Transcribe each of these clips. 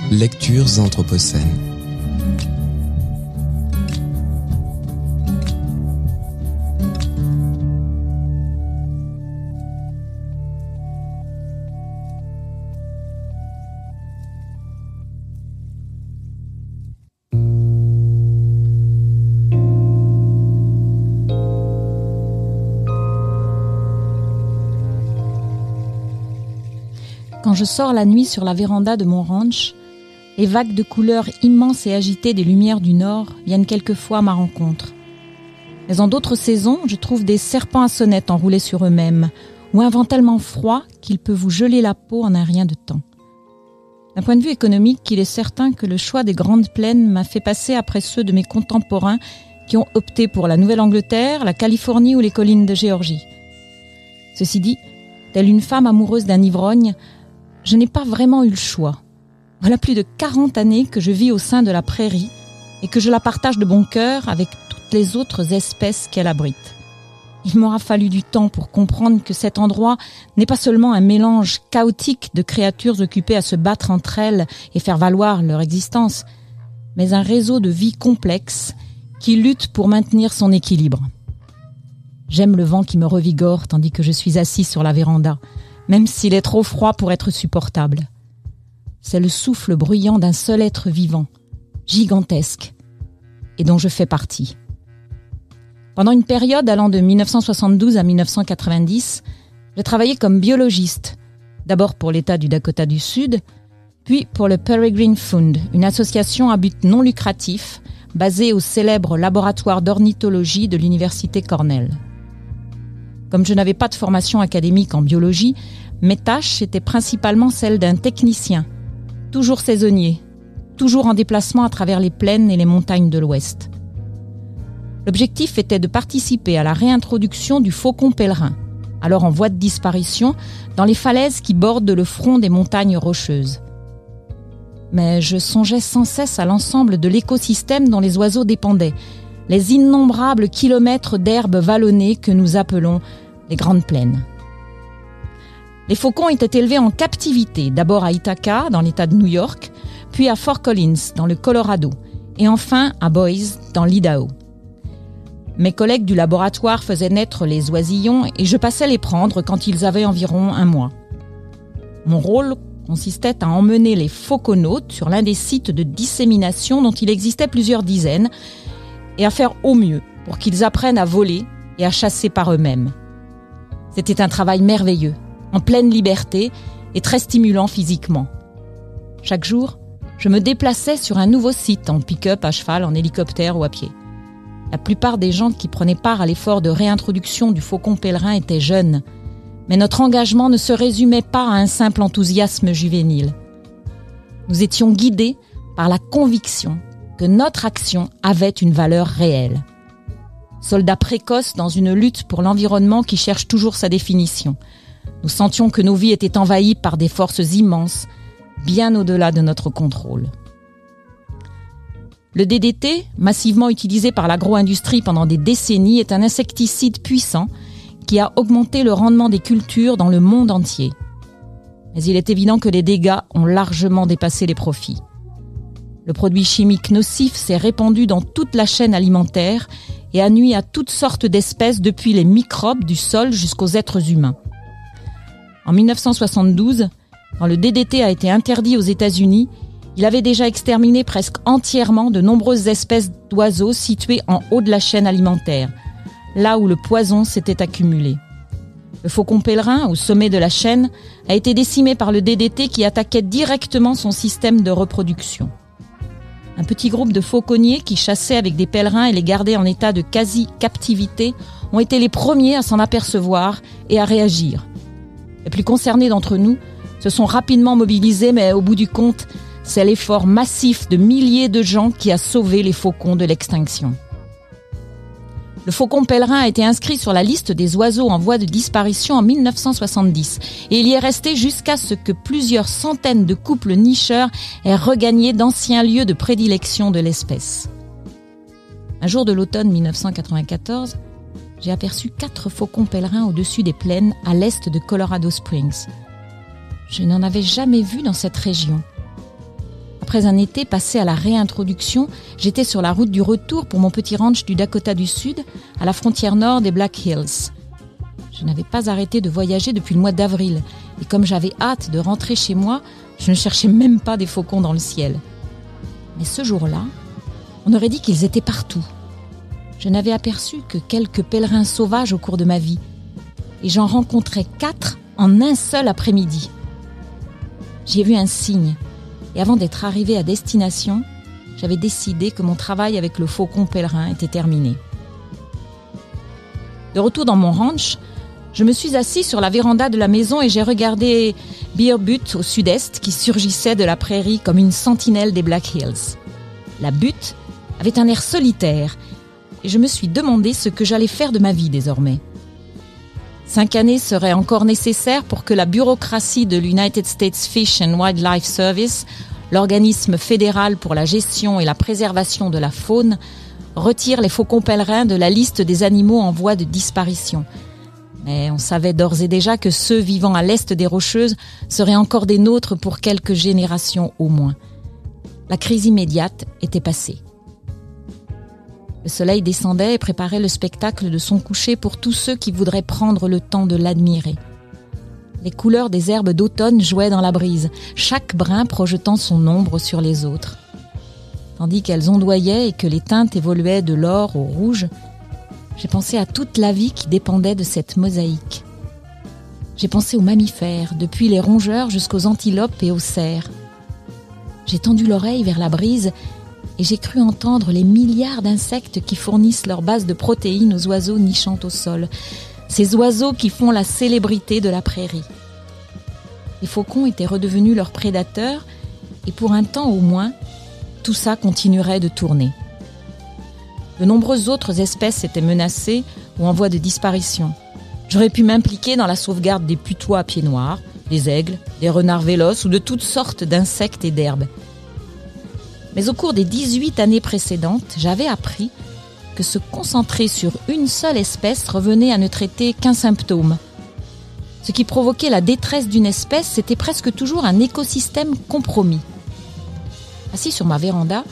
Lectures anthropocènes. Quand je sors la nuit sur la véranda de mon ranch, les vagues de couleurs immenses et agitées des lumières du nord viennent quelquefois à ma rencontre. Mais en d'autres saisons, je trouve des serpents à sonnettes enroulés sur eux-mêmes, ou un vent tellement froid qu'il peut vous geler la peau en un rien de temps. D'un point de vue économique, il est certain que le choix des grandes plaines m'a fait passer après ceux de mes contemporains qui ont opté pour la Nouvelle-Angleterre, la Californie ou les collines de Géorgie. Ceci dit, telle une femme amoureuse d'un ivrogne, je n'ai pas vraiment eu le choix. Voilà plus de 40 années que je vis au sein de la prairie et que je la partage de bon cœur avec toutes les autres espèces qu'elle abrite. Il m'aura fallu du temps pour comprendre que cet endroit n'est pas seulement un mélange chaotique de créatures occupées à se battre entre elles et faire valoir leur existence, mais un réseau de vie complexe qui lutte pour maintenir son équilibre. J'aime le vent qui me revigore tandis que je suis assise sur la véranda, même s'il est trop froid pour être supportable. C'est le souffle bruyant d'un seul être vivant, gigantesque, et dont je fais partie. Pendant une période allant de 1972 à 1990, j'ai travaillé comme biologiste, d'abord pour l'État du Dakota du Sud, puis pour le Peregrine Fund, une association à but non lucratif basée au célèbre laboratoire d'ornithologie de l'université Cornell. Comme je n'avais pas de formation académique en biologie, mes tâches étaient principalement celles d'un technicien, toujours saisonnier, toujours en déplacement à travers les plaines et les montagnes de l'Ouest. L'objectif était de participer à la réintroduction du faucon pèlerin, alors en voie de disparition, dans les falaises qui bordent le front des montagnes rocheuses. Mais je songeais sans cesse à l'ensemble de l'écosystème dont les oiseaux dépendaient, les innombrables kilomètres d'herbes vallonnées que nous appelons les Grandes Plaines. Les faucons étaient élevés en captivité, d'abord à Ithaca, dans l'État de New York, puis à Fort Collins, dans le Colorado, et enfin à Boise, dans l'Idaho. Mes collègues du laboratoire faisaient naître les oisillons et je passais les prendre quand ils avaient environ 1 mois. Mon rôle consistait à emmener les fauconautes sur l'un des sites de dissémination dont il existait plusieurs dizaines, et à faire au mieux pour qu'ils apprennent à voler et à chasser par eux-mêmes. C'était un travail merveilleux, en pleine liberté et très stimulant physiquement. Chaque jour, je me déplaçais sur un nouveau site en pick-up, à cheval, en hélicoptère ou à pied. La plupart des gens qui prenaient part à l'effort de réintroduction du faucon pèlerin étaient jeunes, mais notre engagement ne se résumait pas à un simple enthousiasme juvénile. Nous étions guidés par la conviction que notre action avait une valeur réelle. Soldats précoces dans une lutte pour l'environnement qui cherche toujours sa définition. Nous sentions que nos vies étaient envahies par des forces immenses, bien au-delà de notre contrôle. Le DDT, massivement utilisé par l'agro-industrie pendant des décennies, est un insecticide puissant qui a augmenté le rendement des cultures dans le monde entier. Mais il est évident que les dégâts ont largement dépassé les profits. Le produit chimique nocif s'est répandu dans toute la chaîne alimentaire et a nui à toutes sortes d'espèces depuis les microbes du sol jusqu'aux êtres humains. En 1972, quand le DDT a été interdit aux États-Unis, il avait déjà exterminé presque entièrement de nombreuses espèces d'oiseaux situées en haut de la chaîne alimentaire, là où le poison s'était accumulé. Le faucon pèlerin, au sommet de la chaîne, a été décimé par le DDT qui attaquait directement son système de reproduction. Un petit groupe de fauconniers qui chassaient avec des pèlerins et les gardaient en état de quasi-captivité ont été les premiers à s'en apercevoir et à réagir. Les plus concernés d'entre nous se sont rapidement mobilisés, mais au bout du compte, c'est l'effort massif de milliers de gens qui a sauvé les faucons de l'extinction. Le faucon pèlerin a été inscrit sur la liste des oiseaux en voie de disparition en 1970 et il y est resté jusqu'à ce que plusieurs centaines de couples nicheurs aient regagné d'anciens lieux de prédilection de l'espèce. Un jour de l'automne 1994, j'ai aperçu 4 faucons pèlerins au-dessus des plaines à l'est de Colorado Springs. Je n'en avais jamais vu dans cette région. Après un été passé à la réintroduction, j'étais sur la route du retour pour mon petit ranch du Dakota du Sud, à la frontière nord des Black Hills. Je n'avais pas arrêté de voyager depuis le mois d'avril, et comme j'avais hâte de rentrer chez moi, je ne cherchais même pas des faucons dans le ciel. Mais ce jour-là, on aurait dit qu'ils étaient partout. Je n'avais aperçu que quelques pèlerins sauvages au cours de ma vie, et j'en rencontrais 4 en un seul après-midi. J'y ai vu un signe, et avant d'être arrivé à destination, j'avais décidé que mon travail avec le faucon pèlerin était terminé. De retour dans mon ranch, je me suis assis sur la véranda de la maison et j'ai regardé Bear Butte au sud-est qui surgissait de la prairie comme une sentinelle des Black Hills. La butte avait un air solitaire et je me suis demandé ce que j'allais faire de ma vie désormais. 5 années seraient encore nécessaires pour que la bureaucratie de l'United States Fish and Wildlife Service, l'organisme fédéral pour la gestion et la préservation de la faune, retire les faucons pèlerins de la liste des animaux en voie de disparition. Mais on savait d'ores et déjà que ceux vivant à l'est des Rocheuses seraient encore des nôtres pour quelques générations au moins. La crise immédiate était passée. Le soleil descendait et préparait le spectacle de son coucher pour tous ceux qui voudraient prendre le temps de l'admirer. Les couleurs des herbes d'automne jouaient dans la brise, chaque brin projetant son ombre sur les autres. Tandis qu'elles ondoyaient et que les teintes évoluaient de l'or au rouge, j'ai pensé à toute la vie qui dépendait de cette mosaïque. J'ai pensé aux mammifères, depuis les rongeurs jusqu'aux antilopes et aux cerfs. J'ai tendu l'oreille vers la brise et j'ai cru entendre les milliards d'insectes qui fournissent leur base de protéines aux oiseaux nichant au sol. Ces oiseaux qui font la célébrité de la prairie. Les faucons étaient redevenus leurs prédateurs et pour un temps au moins, tout ça continuerait de tourner. De nombreuses autres espèces étaient menacées ou en voie de disparition. J'aurais pu m'impliquer dans la sauvegarde des putois à pieds noirs, des aigles, des renards véloces ou de toutes sortes d'insectes et d'herbes. Mais au cours des 18 années précédentes, j'avais appris que se concentrer sur une seule espèce revenait à ne traiter qu'un symptôme. Ce qui provoquait la détresse d'une espèce, c'était presque toujours un écosystème compromis. Assis sur ma véranda,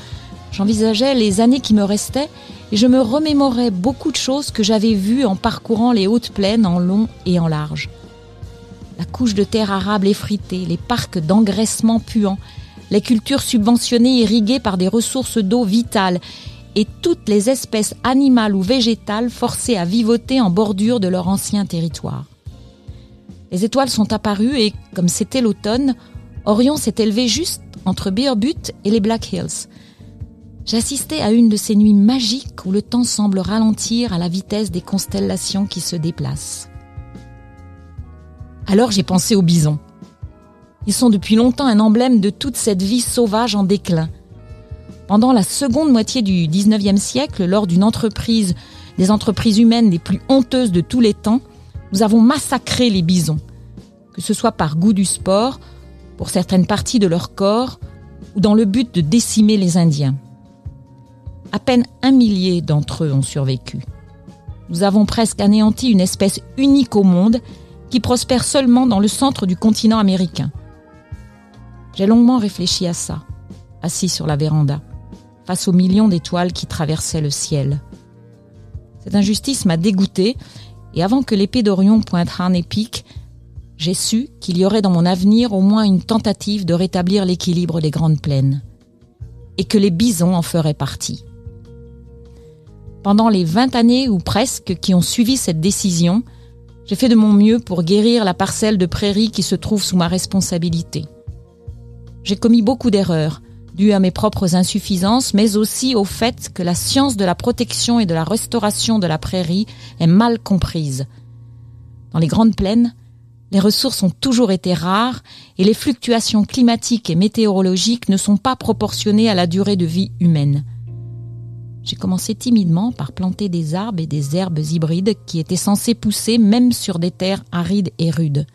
j'envisageais les années qui me restaient et je me remémorais beaucoup de choses que j'avais vues en parcourant les hautes plaines en long et en large. La couche de terre arable effritée, les parcs d'engraissement puants, les cultures subventionnées irriguées par des ressources d'eau vitales et toutes les espèces animales ou végétales forcées à vivoter en bordure de leur ancien territoire. Les étoiles sont apparues et, comme c'était l'automne, Orion s'est élevé juste entre Bear Butte et les Black Hills. J'assistais à une de ces nuits magiques où le temps semble ralentir à la vitesse des constellations qui se déplacent. Alors j'ai pensé aux bisons. Ils sont depuis longtemps un emblème de toute cette vie sauvage en déclin. Pendant la seconde moitié du 19e siècle, lors d'une entreprise, des entreprises humaines les plus honteuses de tous les temps, nous avons massacré les bisons, que ce soit par goût du sport, pour certaines parties de leur corps, ou dans le but de décimer les Indiens. À peine 1 millier d'entre eux ont survécu. Nous avons presque anéanti une espèce unique au monde qui prospère seulement dans le centre du continent américain. J'ai longuement réfléchi à ça, assis sur la véranda, face aux millions d'étoiles qui traversaient le ciel. Cette injustice m'a dégoûté, et avant que l'épée d'Orion pointe Harney Peak, j'ai su qu'il y aurait dans mon avenir au moins une tentative de rétablir l'équilibre des grandes plaines, et que les bisons en feraient partie. Pendant les 20 années ou presque qui ont suivi cette décision, j'ai fait de mon mieux pour guérir la parcelle de prairie qui se trouve sous ma responsabilité. J'ai commis beaucoup d'erreurs, dues à mes propres insuffisances, mais aussi au fait que la science de la protection et de la restauration de la prairie est mal comprise. Dans les grandes plaines, les ressources ont toujours été rares et les fluctuations climatiques et météorologiques ne sont pas proportionnées à la durée de vie humaine. J'ai commencé timidement par planter des arbres et des herbes hybrides qui étaient censés pousser même sur des terres arides et rudes.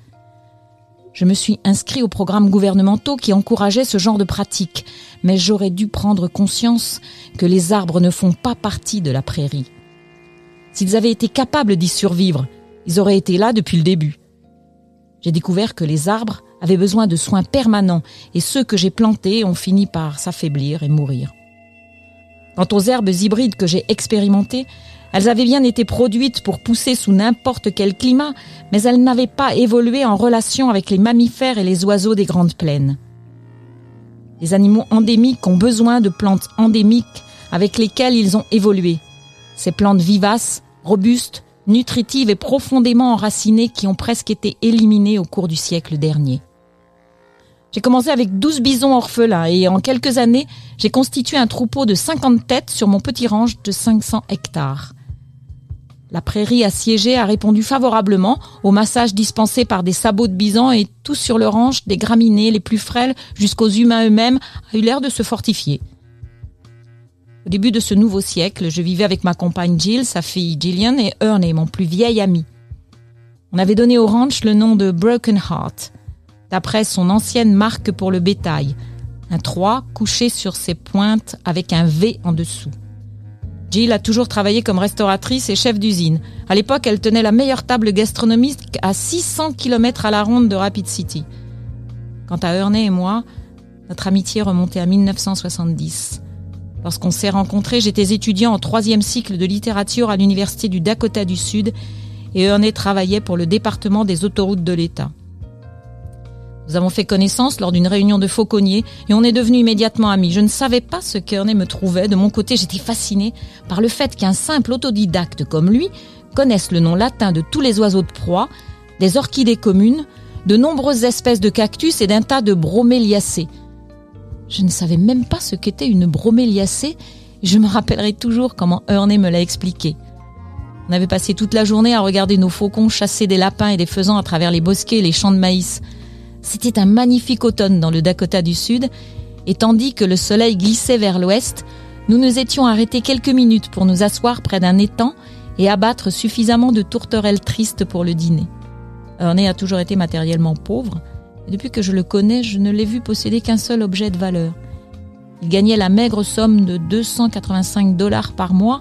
Je me suis inscrit aux programmes gouvernementaux qui encourageaient ce genre de pratique, mais j'aurais dû prendre conscience que les arbres ne font pas partie de la prairie. S'ils avaient été capables d'y survivre, ils auraient été là depuis le début. J'ai découvert que les arbres avaient besoin de soins permanents et ceux que j'ai plantés ont fini par s'affaiblir et mourir. Quant aux herbes hybrides que j'ai expérimentées, elles avaient bien été produites pour pousser sous n'importe quel climat, mais elles n'avaient pas évolué en relation avec les mammifères et les oiseaux des grandes plaines. Les animaux endémiques ont besoin de plantes endémiques avec lesquelles ils ont évolué. Ces plantes vivaces, robustes, nutritives et profondément enracinées qui ont presque été éliminées au cours du siècle dernier. J'ai commencé avec 12 bisons orphelins et en quelques années, j'ai constitué un troupeau de 50 têtes sur mon petit ranch de 500 hectares. La prairie assiégée a répondu favorablement aux massages dispensés par des sabots de bison et tout sur le ranch, des graminées les plus frêles jusqu'aux humains eux-mêmes, a eu l'air de se fortifier. Au début de ce nouveau siècle, je vivais avec ma compagne Jill, sa fille Gillian et Ernie, mon plus vieil ami. On avait donné au ranch le nom de Broken Heart, d'après son ancienne marque pour le bétail, un 3 couché sur ses pointes avec un V en dessous. Jill a toujours travaillé comme restauratrice et chef d'usine. À l'époque, elle tenait la meilleure table gastronomique à 600 km à la ronde de Rapid City. Quant à Ernie et moi, notre amitié remontait à 1970. Lorsqu'on s'est rencontrés, j'étais étudiant en 3e cycle de littérature à l'université du Dakota du Sud et Ernie travaillait pour le département des autoroutes de l'État. Nous avons fait connaissance lors d'une réunion de fauconniers et on est devenus immédiatement amis. Je ne savais pas ce qu'Ernie me trouvait. De mon côté, j'étais fascinée par le fait qu'un simple autodidacte comme lui connaisse le nom latin de tous les oiseaux de proie, des orchidées communes, de nombreuses espèces de cactus et d'un tas de broméliacées. Je ne savais même pas ce qu'était une broméliacée et je me rappellerai toujours comment Ernie me l'a expliqué. On avait passé toute la journée à regarder nos faucons chasser des lapins et des faisans à travers les bosquets et les champs de maïs. C'était un magnifique automne dans le Dakota du Sud, et tandis que le soleil glissait vers l'ouest, nous nous étions arrêtés quelques minutes pour nous asseoir près d'un étang et abattre suffisamment de tourterelles tristes pour le dîner. Ernie a toujours été matériellement pauvre, et depuis que je le connais, je ne l'ai vu posséder qu'un seul objet de valeur. Il gagnait la maigre somme de $285 par mois,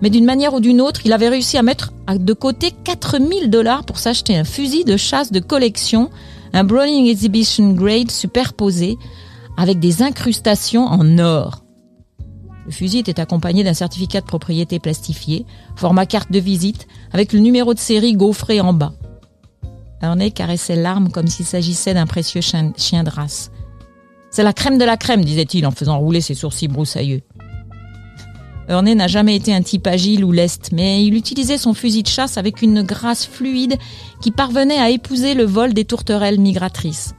mais d'une manière ou d'une autre, il avait réussi à mettre de côté $4000 pour s'acheter un fusil de chasse de collection, un Browning Exhibition Grade superposé avec des incrustations en or. Le fusil était accompagné d'un certificat de propriété plastifié, format carte de visite, avec le numéro de série gaufré en bas. Ernie caressait l'arme comme s'il s'agissait d'un précieux chien de race. « C'est la crème de la crème », disait-il en faisant rouler ses sourcils broussailleux. Ernie n'a jamais été un type agile ou leste, mais il utilisait son fusil de chasse avec une grâce fluide qui parvenait à épouser le vol des tourterelles migratrices.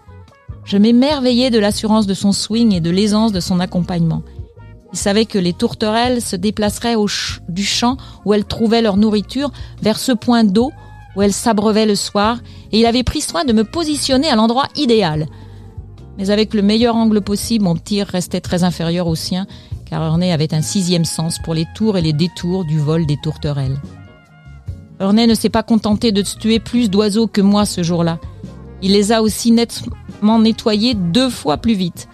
Je m'émerveillais de l'assurance de son swing et de l'aisance de son accompagnement. Il savait que les tourterelles se déplaceraient du champ où elles trouvaient leur nourriture vers ce point d'eau où elles s'abreuvaient le soir, et il avait pris soin de me positionner à l'endroit idéal. Mais avec le meilleur angle possible, mon tir restait très inférieur au sien, car Ernie avait un 6e sens pour les tours et les détours du vol des tourterelles. Ernie ne s'est pas contenté de tuer plus d'oiseaux que moi ce jour-là. Il les a aussi nettement nettoyés 2 fois plus vite.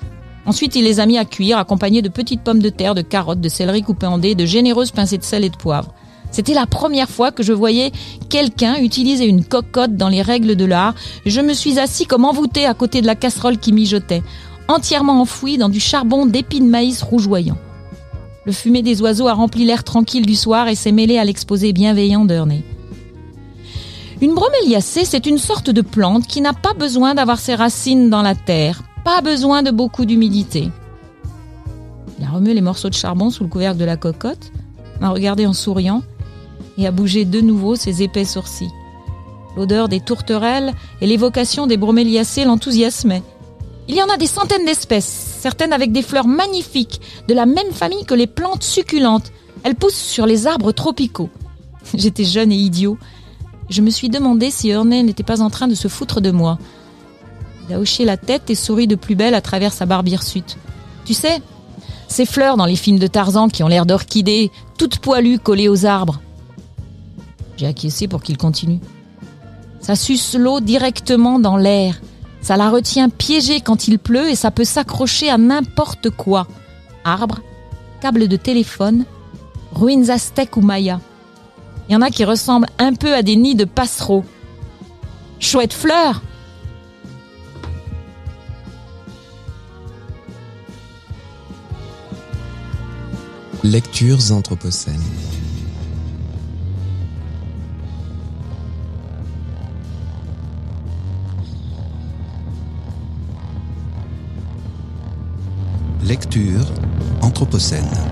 Ensuite, il les a mis à cuire, accompagnés de petites pommes de terre, de carottes, de céleri coupé en dés, de généreuses pincées de sel et de poivre. C'était la première fois que je voyais quelqu'un utiliser une cocotte dans les règles de l'art. Je me suis assis comme envoûté à côté de la casserole qui mijotait, entièrement enfouie dans du charbon d'épis de maïs rougeoyant. Le fumet des oiseaux a rempli l'air tranquille du soir et s'est mêlé à l'exposé bienveillant d'Ernie. Une broméliacée, c'est une sorte de plante qui n'a pas besoin d'avoir ses racines dans la terre, pas besoin de beaucoup d'humidité. Il a remué les morceaux de charbon sous le couvercle de la cocotte, m'a regardé en souriant et a bougé de nouveau ses épais sourcils. L'odeur des tourterelles et l'évocation des broméliacées l'enthousiasmaient. Il y en a des centaines d'espèces, certaines avec des fleurs magnifiques, de la même famille que les plantes succulentes. Elles poussent sur les arbres tropicaux. J'étais jeune et idiot. Je me suis demandé si Ernie n'était pas en train de se foutre de moi. Il a hoché la tête et souri de plus belle à travers sa barbe hirsute. Tu sais, ces fleurs dans les films de Tarzan qui ont l'air d'orchidées, toutes poilues collées aux arbres. J'ai acquiescé pour qu'il continue. Ça suce l'eau directement dans l'air. Ça la retient piégée quand il pleut et ça peut s'accrocher à n'importe quoi. Arbres, câbles de téléphone, ruines aztèques ou mayas. Il y en a qui ressemblent un peu à des nids de passereaux. Chouette fleur! Lectures anthropocènes. Lecture anthropocène.